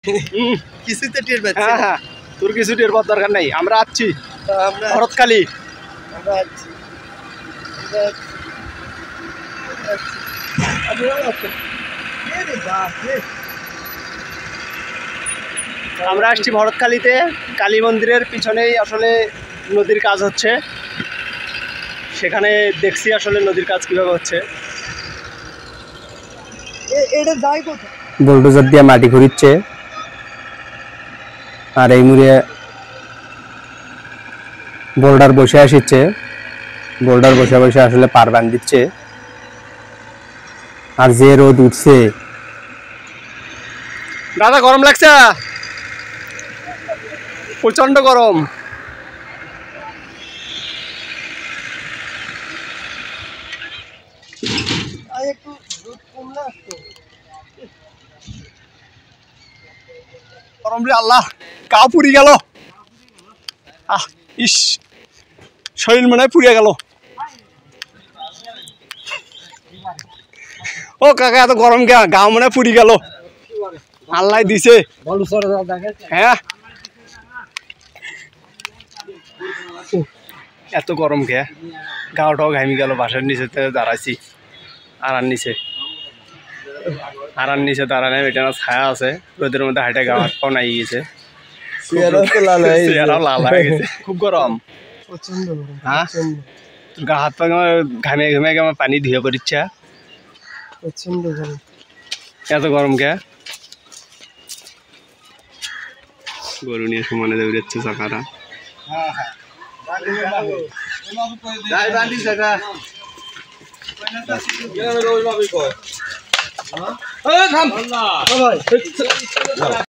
কিছুতে টের পাচ্ছি। হ্যাঁ হ্যাঁ, তোর কিছু টের পাওয়ার দরকার নাই, আমরা আসছি ভরতখালী। আমরা আছি। আমরা আসছি ভরতখালীতে, কালী মন্দিরের পিছনেই আসলে নদীর কাজ হচ্ছে। সেখানে দেখছি আসলে নদীর কাজ কিভাবে হচ্ছে। এটা যায় কোথায়? বুলডোজার দিয়ে মাটি খুঁড়িচ্ছে, আর এই মুড়ে বোল্ডার বসে আসছে। বোল্ডার বসে বসে আসলে পার বান দিচ্ছে। আর যে রোদ উঠছে, দাদা গরম লাগছে, প্রচন্ড গরম। একটু রোদ কমলে আসতো। গরম রে আল্লাহ, কাউ পুড়ি গেল। আহ ইস, শরীর মনে হয় পুড়িয়ে গেল। ও কাকা এত গরম কে, গাও মনে হয় পুড়ি গেল। আল্লাহ দিছে। হ্যাঁ, এত গরম কে, গাওটাও ঘামি গেল। বাসার নিচে দাঁড়াইছি, আরার নিচে দাঁড়ানো, এটা না ছায়া আছে। রোদের মধ্যে হাইটে গা হাত পাও নাই গেছে, চেহারাও লাল হয়ে গেছে। খুব গরম, প্রচন্ড গরম। হ্যাঁ, তোর গা হাত পা ঘামে ঘামে আমার পানি ধুয়ে পড়িচ্ছা। প্রচন্ড গরম। এত গরম কে, গরু নিয়ে সমানে দৌড়াচ্ছে চাকাটা।